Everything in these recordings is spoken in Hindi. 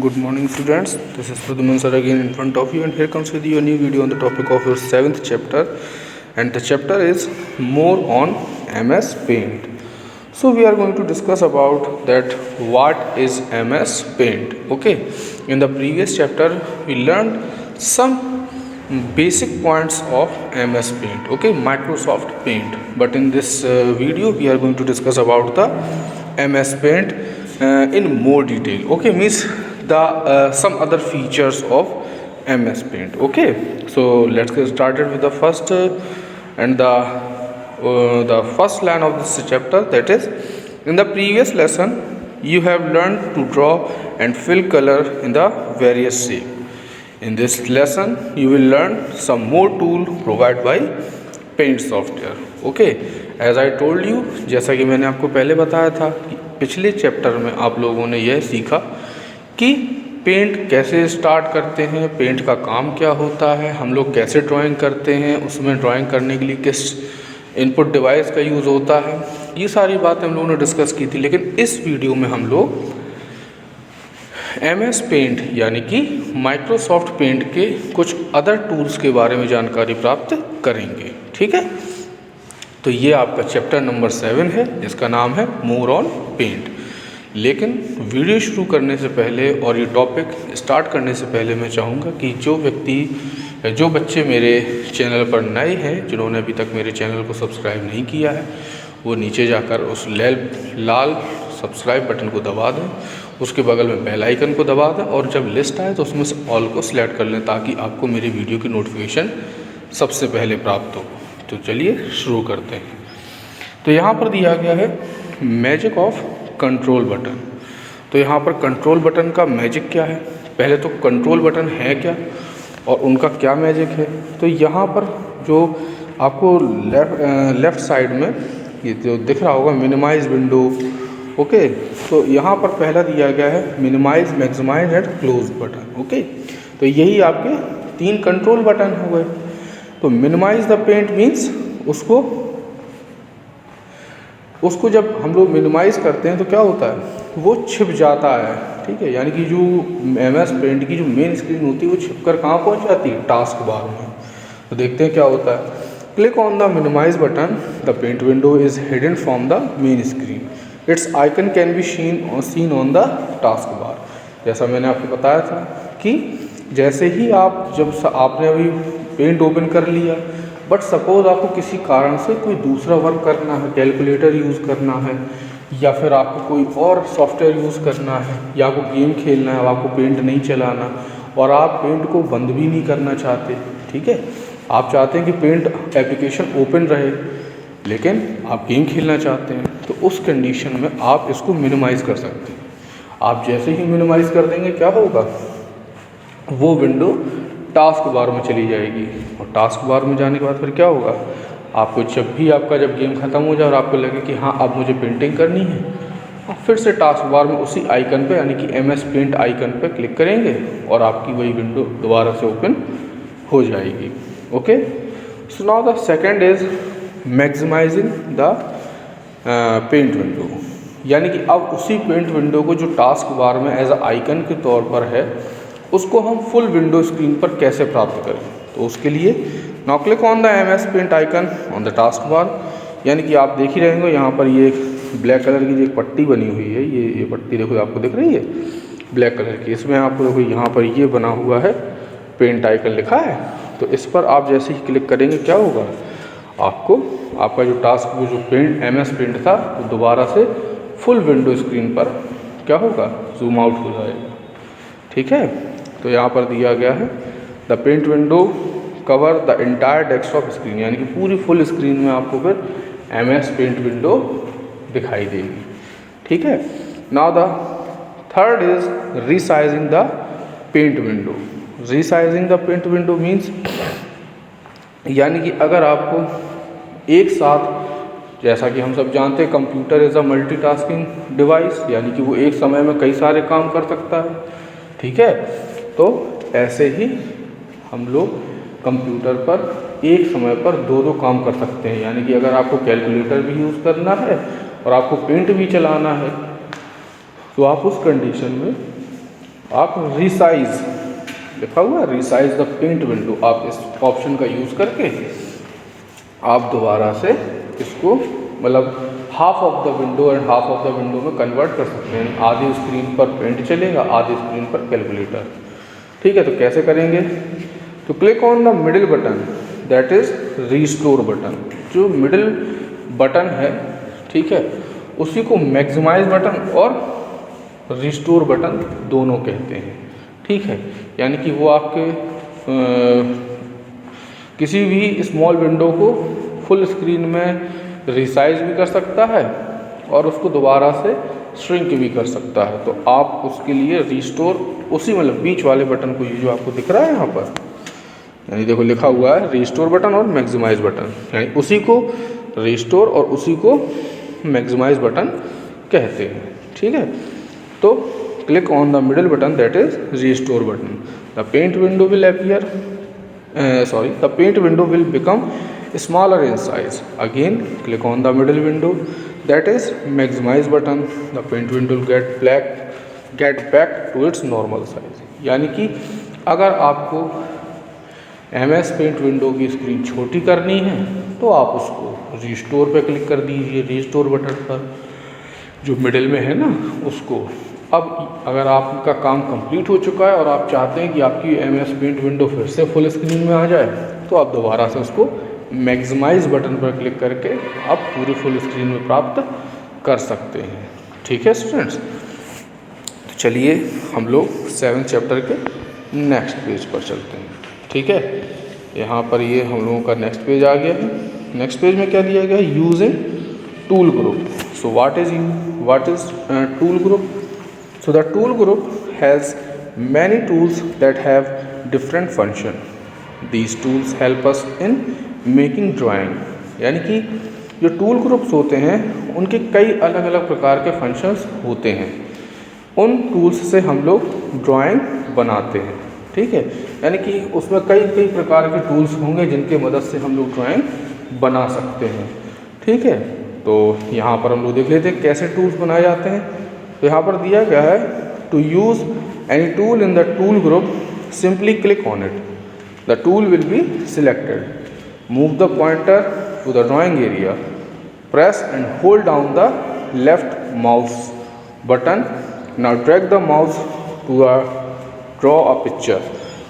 Good morning students, this is Pradyuman sir again in front of you, and here comes with you a new video on the topic of your 7th chapter, and the chapter is more on MS Paint. So we are going to discuss about that what is MS Paint. Okay, in the previous chapter we learned some basic points of MS Paint, okay, Microsoft Paint, but in this video we are going to discuss about the MS Paint in more detail. Okay, means the some other features of MS Paint. Okay, so let's get started with the first and the first line of this chapter, that is, in the previous lesson you have learned to draw and fill color in the various shape. In this lesson you will learn some more tool provided by paint software. Okay, as I told you, जैसा कि मैंने आपको पहले बताया था कि पिछले चैप्टर में आप लोगों ने यह सीखा कि पेंट कैसे स्टार्ट करते हैं, पेंट का काम क्या होता है, हम लोग कैसे ड्राइंग करते हैं, उसमें ड्राइंग करने के लिए किस इनपुट डिवाइस का यूज़ होता है, ये सारी बातें हम लोगों ने डिस्कस की थी. लेकिन इस वीडियो में हम लोग MS पेंट यानी कि माइक्रोसॉफ्ट पेंट के कुछ अदर टूल्स के बारे में जानकारी प्राप्त करेंगे. ठीक है, तो ये आपका चैप्टर नंबर 7 है जिसका नाम है मोर ऑन पेंट. लेकिन वीडियो शुरू करने से पहले और ये टॉपिक स्टार्ट करने से पहले मैं चाहूँगा कि जो बच्चे मेरे चैनल पर नए हैं, जिन्होंने अभी तक मेरे चैनल को सब्सक्राइब नहीं किया है, वो नीचे जाकर उस लाल सब्सक्राइब बटन को दबा दें, उसके बगल में बेल आइकन को दबा दें और जब लिस्ट आए तो उसमें से ऑल को सिलेक्ट कर लें ताकि आपको मेरे वीडियो की नोटिफिकेशन सबसे पहले प्राप्त हो. तो चलिए शुरू करते हैं. तो यहाँ पर दिया गया है मैजिक ऑफ कंट्रोल बटन. तो यहाँ पर कंट्रोल बटन का मैजिक क्या है, पहले तो कंट्रोल बटन है क्या और उनका क्या मैजिक है. तो यहाँ पर जो आपको लेफ़्ट साइड में ये जो दिख रहा होगा मिनिमाइज विंडो. ओके, तो यहाँ पर पहला दिया गया है minimize, maximize and close button. Okay, तो यही आपके 3 कंट्रोल बटन हो गए. तो मिनिमाइज द पेंट मीन्स उसको जब हम लोग मिनिमाइज करते हैं तो क्या होता है, वो छिप जाता है. ठीक है, यानी कि जो MS पेंट की जो मेन स्क्रीन होती है वो छिप कर कहाँ पहुँच जाती है, टास्क बार में. तो देखते हैं क्या होता है. Click on the minimize button, the paint window is hidden from the main screen. Its icon can be seen on the task bar. जैसा मैंने आपको बताया था कि जैसे ही आपने अभी पेंट ओपन कर लिया, बट सपोज़ आपको किसी कारण से कोई दूसरा वर्क करना है, कैलकुलेटर यूज़ करना है या फिर आपको कोई और सॉफ्टवेयर यूज़ करना है या आपको गेम खेलना है, आपको पेंट नहीं चलाना और आप पेंट को बंद भी नहीं करना चाहते. ठीक है, आप चाहते हैं कि पेंट एप्लीकेशन ओपन रहे लेकिन आप गेम खेलना चाहते हैं, तो उस कंडीशन में आप इसको मिनिमाइज़ कर सकते हैं. आप जैसे ही मिनिमाइज़ कर देंगे क्या होगा, वो विंडो टास्क बार में चली जाएगी और टास्क बार में जाने के बाद फिर क्या होगा, आपको जब गेम ख़त्म हो जाए और आपको लगे कि हाँ अब मुझे पेंटिंग करनी है, आप फिर से टास्क बार में उसी आइकन पे यानी कि MS पेंट आइकन पे क्लिक करेंगे और आपकी वही विंडो दोबारा से ओपन हो जाएगी. Okay, so now the second is maximizing the paint window. यानी कि अब उसी पेंट विंडो को जो टास्क बार में एज अ आइकन के तौर पर है, उसको हम फुल विंडो स्क्रीन पर कैसे प्राप्त करें. तो उसके लिए now click on the MS paint icon on the task bar. यानी कि आप देख ही रहे होंगे यहाँ पर ये एक ब्लैक कलर की एक पट्टी बनी हुई है, ये पट्टी देखो आपको दिख रही है ब्लैक कलर की. इसमें आपको देखो यहाँ पर ये बना हुआ है पेंट आइकन लिखा है. तो इस पर आप जैसे ही क्लिक करेंगे क्या होगा, आपका जो टास्क वो जो MS पेंट था वो दोबारा से फुल विंडो स्क्रीन पर क्या होगा, जूम आउट हो जाएगा. ठीक है, तो यहाँ पर दिया गया है the paint window cover the entire desktop screen. यानी कि पूरी फुल स्क्रीन में आपको फिर MS पेंट विंडो दिखाई देगी. ठीक है, now the third is resizing the paint window. Resizing the paint window means यानी कि अगर आपको एक साथ, जैसा कि हम सब जानते हैं computer is a multitasking device, यानी कि वो एक समय में कई सारे काम कर सकता है. ठीक है, तो ऐसे ही हम लोग कंप्यूटर पर एक समय पर 2 काम कर सकते हैं. यानी कि अगर आपको कैलकुलेटर भी यूज़ करना है और आपको पेंट भी चलाना है तो आप उस कंडीशन में आप रिसाइज लिखा हुआ है, रिसाइज द पेंट विंडो, आप इस ऑप्शन का यूज़ करके आप दोबारा से इसको मतलब half of the window and half of the window में कन्वर्ट कर सकते हैं। आधी स्क्रीन पर पेंट चलेगा, आधी स्क्रीन पर कैलकुलेटर। ठीक है, तो कैसे करेंगे? तो click on the middle button, that is restore button. जो मिडिल बटन है, ठीक है, उसी को मैक्सिमाइज बटन और रिस्टोर बटन दोनों कहते हैं। ठीक है, यानी कि वो आपके किसी भी स्मॉल विंडो को फुल स्क्रीन में रिसाइज भी कर सकता है और उसको दोबारा से श्रिंक भी कर सकता है। तो आप उसके लिए रिस्टोर उसी मतलब बीच वाले बटन को, ये जो आपको दिख रहा है यहाँ पर, यानी देखो लिखा हुआ है रिस्टोर बटन और मैक्सिमाइज बटन, यानी उसी को रिस्टोर और उसी को मैक्सिमाइज बटन कहते हैं। ठीक है, तो click on the middle button, that is restore button. The paint window will appear the paint window will become smaller in size. Again click on the middle window, that is maximize button. The paint window will get back to its normal size. यानी कि अगर आपको MS पेंट विंडो की स्क्रीन छोटी करनी है तो आप उसको रिस्टोर पे क्लिक कर दीजिए, रिस्टोर बटन पर जो मिडिल में है ना उसको। अब अगर आपका काम कंप्लीट हो चुका है और आप चाहते हैं कि आपकी MS पेंट विंडो फिर से फुल स्क्रीन में आ जाए, तो आप दोबारा से उसको मैक्सिमाइज बटन पर क्लिक करके आप पूरी फुल स्क्रीन में प्राप्त कर सकते हैं। ठीक है स्टूडेंट्स, तो चलिए हम लोग 7th चैप्टर के नेक्स्ट पेज पर चलते हैं। ठीक है, यहाँ पर ये हम लोगों का नेक्स्ट पेज आ गया है। नेक्स्ट पेज में क्या दिया गया है? Using tool group. So what is tool group? So the tool group has many tools that have different function. These tools help us in making drawing. यानी कि जो टूल ग्रुप्स होते हैं उनके कई अलग अलग प्रकार के फंक्शंस होते हैं। उन टूल्स से हम लोग ड्राइंग बनाते हैं। ठीक है, यानी कि उसमें कई प्रकार के टूल्स होंगे जिनके मदद से हम लोग ड्राइंग बना सकते हैं। ठीक है, तो यहाँ पर हम लोग देख लेते हैं कैसे टूल्स बनाए जाते हैं। तो यहाँ पर दिया गया है to use any tool in the tool group simply click on it, the tool will be selected, move the pointer to the drawing area, press and hold down the left mouse button, now drag the mouse to draw a picture,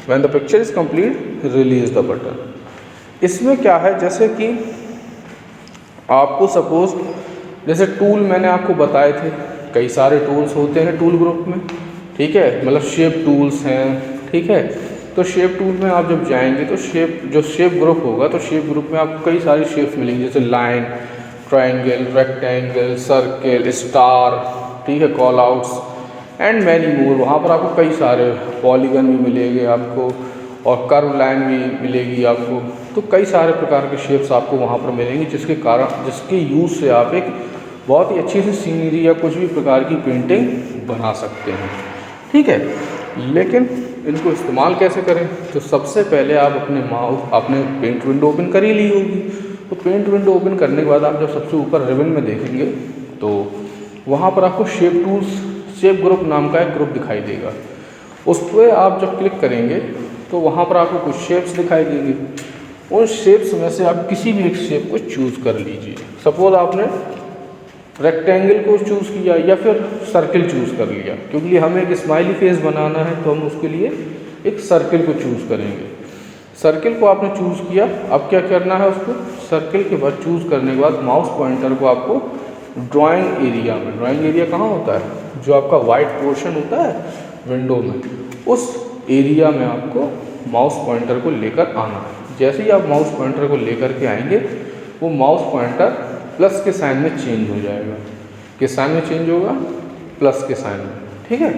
when the picture is complete release the button. इसमें क्या है, जैसे कि आपको सपोज जैसे टूल मैंने आपको बताए थे, कई सारे टूल्स होते हैं टूल ग्रुप में। ठीक है, मतलब शेप टूल्स हैं। ठीक है, तो शेप टूल में आप जब जाएंगे तो शेप ग्रुप होगा, तो शेप ग्रुप में आपको कई सारी शेप्स मिलेंगी, जैसे line, triangle, rectangle, circle, star, ठीक है, call outs and many more. वहाँ पर आपको कई सारे पॉलीगन भी मिलेंगे आपको और कर्व लाइन भी मिलेगी आपको। तो कई सारे प्रकार के शेप्स आपको वहाँ पर मिलेंगी, जिसके यूज़ से आप एक बहुत ही अच्छी सी सीनरी या कुछ भी प्रकार की पेंटिंग बना सकते हैं। ठीक है, लेकिन इनको इस्तेमाल कैसे करें? तो सबसे पहले आप अपने पेंट विंडो ओपन कर ही ली होगी। तो पेंट विंडो ओपन करने के बाद आप जब सबसे ऊपर रिबन में देखेंगे तो वहाँ पर आपको शेप ग्रुप नाम का एक ग्रुप दिखाई देगा। उस पर आप जब क्लिक करेंगे तो वहाँ पर आपको कुछ शेप्स दिखाई देंगे। उन शेप्स में से आप किसी भी एक शेप को चूज़ कर लीजिए। सपोज आपने रेक्टेंगल को चूज़ किया या फिर सर्किल चूज़ कर लिया, क्योंकि हमें एक स्माइली फेस बनाना है तो हम उसके लिए एक सर्किल को चूज़ करेंगे। सर्किल को आपने चूज़ किया, अब क्या करना है उसको? सर्किल के बाद चूज़ करने के बाद माउस पॉइंटर को आपको ड्राइंग एरिया में, ड्राइंग एरिया कहाँ होता है? जो आपका वाइट पोर्शन होता है विंडो में, उस एरिया में आपको माउस पॉइंटर को लेकर आना है। जैसे ही आप माउस पॉइंटर को लेकर के आएंगे, वो माउस पॉइंटर प्लस के साइन में चेंज हो जाएगा। किस साइन में चेंज होगा? प्लस के साइन में। ठीक है,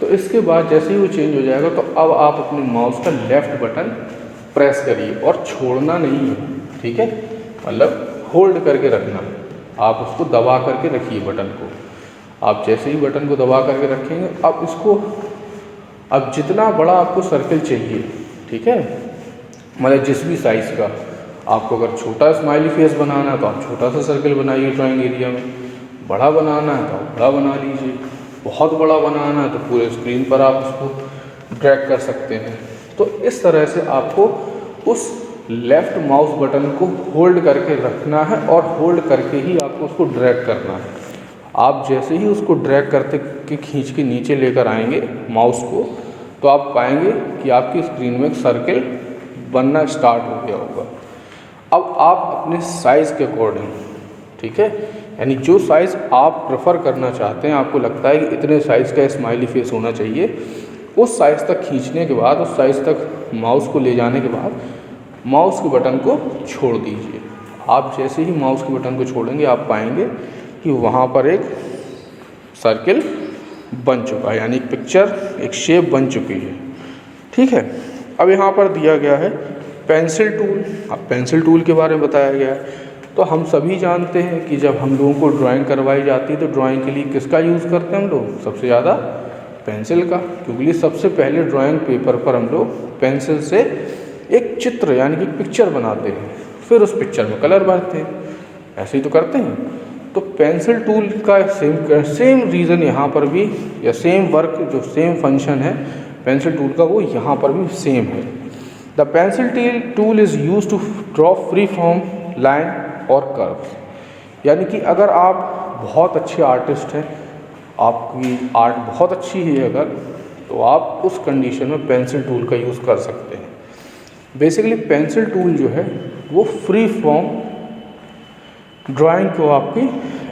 तो इसके बाद जैसे ही वो चेंज हो जाएगा तो अब आप अपने माउस का लेफ़्ट बटन प्रेस करिए और छोड़ना नहीं है। ठीक है, मतलब होल्ड करके रखना, आप उसको दबा करके रखिए बटन को। आप जैसे ही बटन को दबा करके रखेंगे, अब जितना बड़ा आपको सर्किल चाहिए, ठीक है, मतलब जिस भी साइज़ का, आपको अगर छोटा स्माइली फेस बनाना है तो आप छोटा सा सर्किल बनाइए ड्राइंग एरिया में, बड़ा बनाना है तो आप बड़ा बना लीजिए। बहुत बड़ा बनाना है तो पूरे स्क्रीन पर आप उसको ड्रैग कर सकते हैं। तो इस तरह से आपको उस लेफ़्ट माउस बटन को होल्ड करके रखना है और होल्ड करके ही आपको उसको ड्रैग करना है। आप जैसे ही उसको ड्रैग करते के खींच के नीचे लेकर आएंगे माउस को, तो आप पाएंगे कि आपकी स्क्रीन में एक सर्किल बनना स्टार्ट हो गया होगा। अब आप अपने साइज़ के अकॉर्डिंग, ठीक है, यानी जो साइज़ आप प्रेफर करना चाहते हैं, आपको लगता है कि इतने साइज़ का स्माइली फेस होना चाहिए, उस साइज़ तक खींचने के बाद, उस साइज़ तक माउस को ले जाने के बाद माउस के बटन को छोड़ दीजिए। आप जैसे ही माउस के बटन को छोड़ेंगे आप पाएंगे कि वहाँ पर एक सर्किल बन चुका है, यानी एक पिक्चर, एक शेप बन चुकी है। ठीक है, अब यहाँ पर दिया गया है पेंसिल टूल। अब पेंसिल टूल के बारे में बताया गया है। तो हम सभी जानते हैं कि जब हम लोगों को ड्राइंग करवाई जाती है तो ड्राइंग के लिए किसका यूज़ करते हैं हम लोग? सबसे ज़्यादा पेंसिल का, क्योंकि सबसे पहले ड्राइंग पेपर पर हम लोग पेंसिल से एक चित्र यानी कि पिक्चर बनाते हैं, फिर उस पिक्चर में कलर भरते हैं। ऐसे ही तो करते हैं। तो पेंसिल टूल का सेम रीज़न यहाँ पर भी, या सेम वर्क, जो सेम फंक्शन है पेंसिल टूल का, वो यहाँ पर भी सेम है। The pencil tool is use to draw free from line और कर्व्स। यानी कि अगर आप बहुत अच्छे आर्टिस्ट हैं, आपकी आर्ट बहुत अच्छी है अगर, तो आप उस कंडीशन में पेंसिल टूल का यूज़ कर सकते हैं। बेसिकली पेंसिल टूल जो है वो फ्री फॉर्म ड्राइंग को आपकी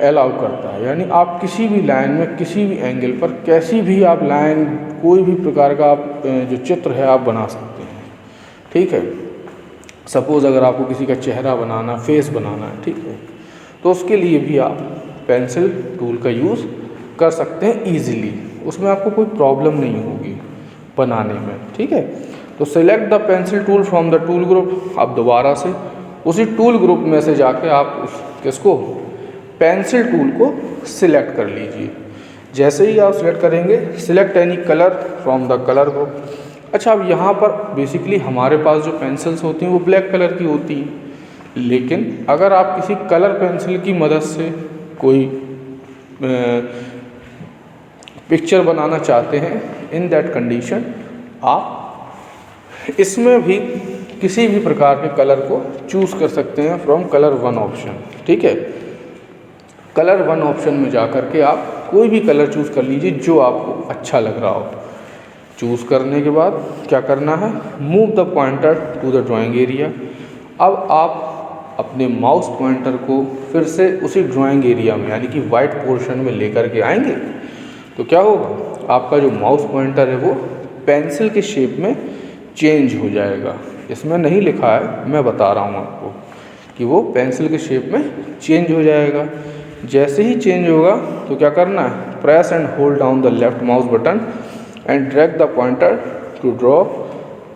अलाउ करता है, यानी आप किसी भी लाइन में, किसी भी एंगल पर, कैसी भी आप लाइन, कोई भी प्रकार का आप जो चित्र है आप बना सकते हैं। ठीक है, सपोज़ अगर आपको किसी का चेहरा बनाना, फेस बनाना है, ठीक है, तो उसके लिए भी आप पेंसिल टूल का यूज़ कर सकते हैं ईजिली। उसमें आपको कोई प्रॉब्लम नहीं होगी बनाने में। ठीक है, तो select the pencil tool from the tool group. आप दोबारा से उसी टूल ग्रुप में से जाके आप किसको, पेंसिल टूल को सिलेक्ट कर लीजिए। जैसे ही आप सिलेक्ट करेंगे, select any colour from the colour group. अच्छा, अब यहाँ पर बेसिकली हमारे पास जो पेंसिल्स होती हैं वो ब्लैक कलर की होती हैं, लेकिन अगर आप किसी कलर पेंसिल की मदद से कोई पिक्चर बनाना चाहते हैं, इन दैट कंडीशन आप इसमें भी किसी भी प्रकार के कलर को चूज़ कर सकते हैं फ्रॉम कलर वन ऑप्शन। ठीक है, कलर वन ऑप्शन में जा कर के आप कोई भी कलर चूज़ कर लीजिए जो आपको अच्छा लग रहा हो। चूज़ करने के बाद क्या करना है, move the pointer to the drawing area. अब आप अपने माउस पॉइंटर को फिर से उसी ड्राइंग एरिया में, यानी कि वाइट पोर्शन में लेकर के आएंगे, तो क्या होगा, आपका जो माउस पॉइंटर है वो पेंसिल के शेप में चेंज हो जाएगा। इसमें नहीं लिखा है, मैं बता रहा हूँ आपको कि वो पेंसिल के शेप में चेंज हो जाएगा। जैसे ही चेंज होगा तो क्या करना है, press and hold down the left mouse button and drag the pointer to draw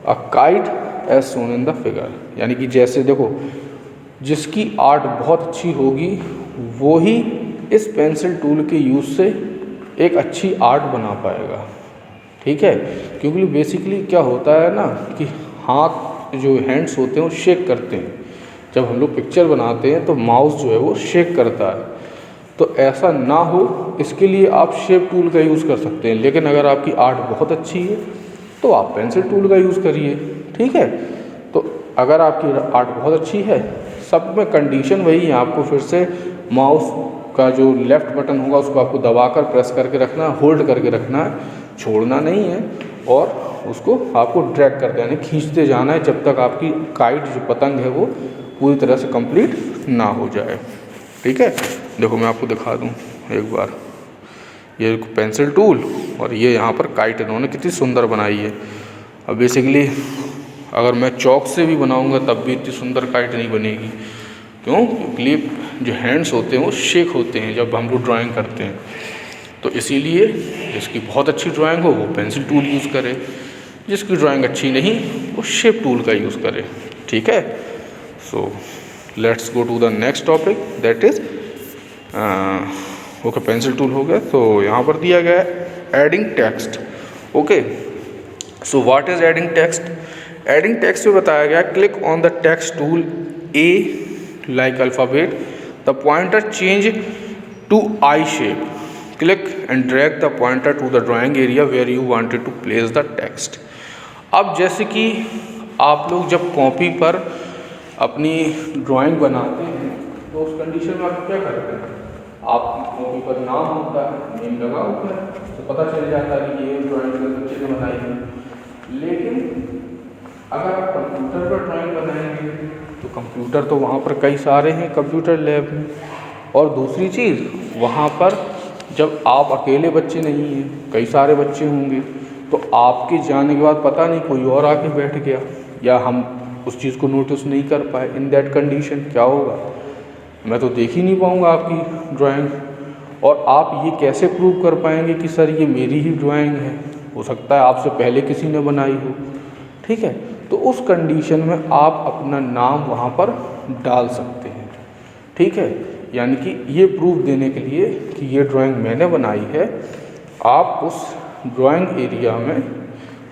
a kite as shown in the figure. यानी कि जैसे देखो, जिसकी आर्ट बहुत अच्छी होगी वो ही इस पेंसिल टूल के यूज़ से एक अच्छी आर्ट बना पाएगा। ठीक है, क्योंकि बेसिकली क्या होता है ना कि हाथ, जो हैंड्स होते हैं वो शेक करते हैं। जब हम लोग पिक्चर बनाते हैं तो माउस जो है वो शेक करता है, तो ऐसा ना हो इसके लिए आप शेप टूल का यूज़ कर सकते हैं। लेकिन अगर आपकी आर्ट बहुत अच्छी है तो आप पेंसिल टूल का यूज़ करिए। ठीक है, तो अगर आपकी आर्ट बहुत अच्छी है, सब में कंडीशन वही है, आपको फिर से माउस का जो लेफ़्ट बटन होगा उसको आपको दबाकर प्रेस करके रखना है, होल्ड करके रखना है, छोड़ना नहीं है, और उसको आपको ड्रैग करते यानी खींचते जाना है जब तक आपकी काइट जो पतंग है वो पूरी तरह से कंप्लीट ना हो जाए। ठीक है, देखो मैं आपको दिखा दूँ एक बार, ये पेंसिल टूल और ये यहाँ पर काइट इन्होंने कितनी सुंदर बनाई है। अब बेसिकली अगर मैं चौक से भी बनाऊँगा तब भी इतनी सुंदर काइट नहीं बनेगी। क्यों? क्योंकि जो हैंड्स होते हैं वो शेक होते हैं जब हम लोग ड्राइंग करते हैं, तो इसीलिए जिसकी बहुत अच्छी ड्राइंग हो वो पेंसिल टूल यूज़ करे, जिसकी ड्राइंग अच्छी नहीं वो शेप टूल का यूज़ करे। ठीक है, so let's go to the next topic, that is okay, pencil tool हो गया। तो यहाँ पर दिया गया है adding text. Okay, so what is adding text? Adding text में बताया गया, click on the text tool A like alphabet, the pointer change to I shape. Click and drag the pointer to the drawing area where you wanted to place the text. अब जैसे कि आप लोग जब कॉपी पर अपनी ड्राइंग बनाते हैं तो उस कंडीशन में आप क्या करते हैं, आपकी कॉपी पर नाम होता है, नेम लगा होता है, तो पता चल जाता है कि ये ड्राइंग बच्चे ने बनाई है। लेकिन अगर आप कंप्यूटर पर ड्राइंग बनाएंगे तो कंप्यूटर तो वहाँ पर कई सारे हैं कंप्यूटर लैब में, और दूसरी चीज़ वहाँ पर जब आप अकेले बच्चे नहीं हैं, कई सारे बच्चे होंगे, तो आपके जाने के बाद पता नहीं कोई और आके बैठ गया या हम उस चीज़ को नोटिस नहीं कर पाए। इन दैट कंडीशन क्या होगा, मैं तो देख ही नहीं पाऊँगा आपकी ड्राइंग, और आप ये कैसे प्रूव कर पाएंगे कि सर ये मेरी ही ड्राइंग है, हो सकता है आपसे पहले किसी ने बनाई हो। ठीक है, तो उस कंडीशन में आप अपना नाम वहाँ पर डाल सकते हैं। ठीक है, यानी कि ये प्रूफ देने के लिए कि ये ड्राइंग मैंने बनाई है, आप उस ड्राइंग एरिया में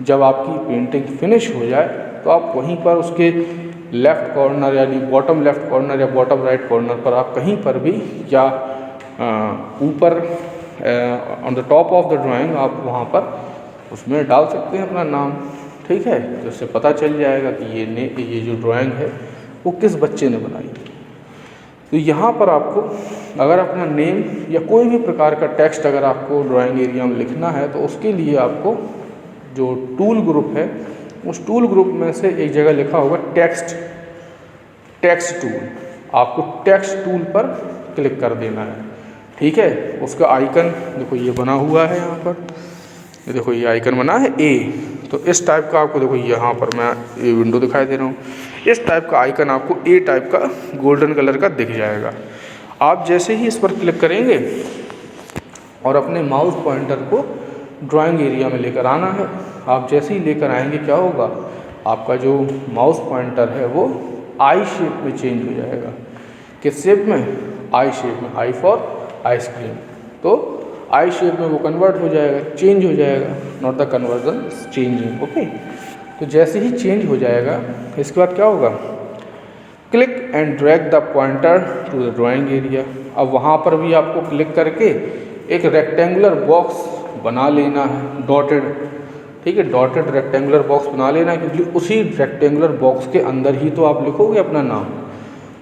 जब आपकी पेंटिंग फिनिश हो जाए तो आप वहीं पर उसके लेफ़्ट कॉर्नर यानी बॉटम लेफ़्ट कॉर्नर या बॉटम राइट कॉर्नर पर आप कहीं पर भी, या ऊपर on the top of the drawing आप वहाँ पर उसमें डाल सकते हैं अपना नाम। ठीक है, तो इससे पता चल जाएगा कि ये जो ड्राइंग है वो किस बच्चे ने बनाई है। तो यहाँ पर आपको अगर अपना नेम या कोई भी प्रकार का टेक्स्ट अगर आपको ड्राइंग एरिया में लिखना है तो उसके लिए आपको जो टूल ग्रुप है उस टूल ग्रुप में से एक जगह लिखा होगा टेक्स्ट टूल, आपको टेक्स्ट टूल पर क्लिक कर देना है। ठीक है, उसका आइकन देखो ये बना हुआ है यहाँ पर, ये देखो ये आइकन बना है ए, तो इस टाइप का आपको देखो यहाँ पर मैं ये विंडो दिखाई दे रहा हूँ, इस टाइप का आइकन आपको ए टाइप का गोल्डन कलर का दिख जाएगा। आप जैसे ही इस पर क्लिक करेंगे और अपने माउस पॉइंटर को ड्राइंग एरिया में लेकर आना है, आप जैसे ही लेकर आएंगे क्या होगा, आपका जो माउस पॉइंटर है वो आई शेप में चेंज हो जाएगा। किस शेप में, आई शेप में, आई फॉर आइसक्रीम, तो आई शेप में वो कन्वर्ट हो जाएगा, चेंज हो जाएगा, not the conversion changing. Okay, तो जैसे ही चेंज हो जाएगा इसके बाद क्या होगा, click and drag the pointer to the drawing area. अब वहाँ पर भी आपको क्लिक करके एक रेक्टेंगुलर बॉक्स बना लेना है, डॉटेड। ठीक है, डॉटेड रेक्टेंगुलर बॉक्स बना लेना है, क्योंकि उसी रेक्टेंगुलर बॉक्स के अंदर ही तो आप लिखोगे अपना नाम,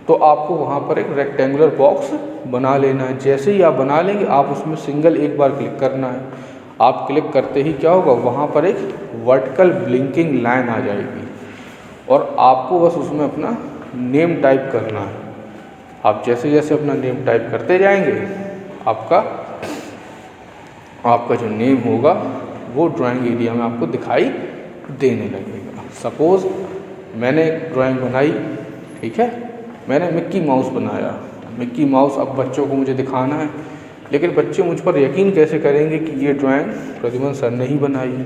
तो आपको वहाँ पर एक रेक्टेंगुलर बॉक्स बना लेना है। जैसे ही आप बना लेंगे आप उसमें सिंगल एक बार क्लिक करना है। आप क्लिक करते ही क्या होगा, वहाँ पर एक वर्टिकल ब्लिंकिंग लाइन आ जाएगी और आपको बस उसमें अपना नेम टाइप करना है। आप जैसे जैसे अपना नेम टाइप करते जाएंगे आपका जो नेम होगा वो ड्राइंग एरिया में आपको दिखाई देने लगेगा। सपोज़ मैंने एक ड्राइंग बनाई, ठीक है, मैंने मिक्की माउस बनाया, मिक्की माउस अब बच्चों को मुझे दिखाना है, लेकिन बच्चे मुझ पर यकीन कैसे करेंगे कि ये ड्राइंग प्रद्युमन सर ने ही बनाई है।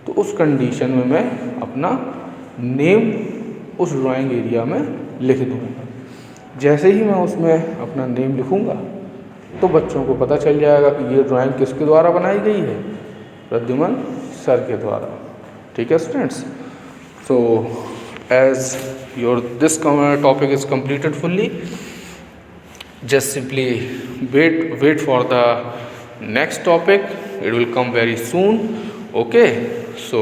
तो उस कंडीशन में मैं अपना नेम उस ड्राइंग एरिया में लिख दूँगा। जैसे ही मैं उसमें अपना नेम लिखूँगा तो बच्चों को पता चल जाएगा कि ये ड्राइंग किसके द्वारा बनाई गई है, प्रद्युमन सर के द्वारा। ठीक है students, so as your this topic is completed fully, just simply wait for the next topic, it will come very soon. Okay, so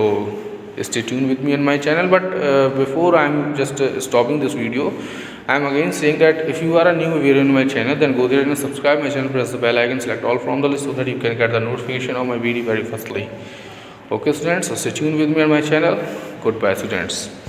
stay tuned with me on my channel, but before I'm just stopping this video, I'm again saying that if you are a new viewer in my channel, then go there and subscribe my channel, press the bell icon, select all from the list so that you can get the notification of my video very firstly. Okay students, so stay tuned with me on my channel. Goodbye students.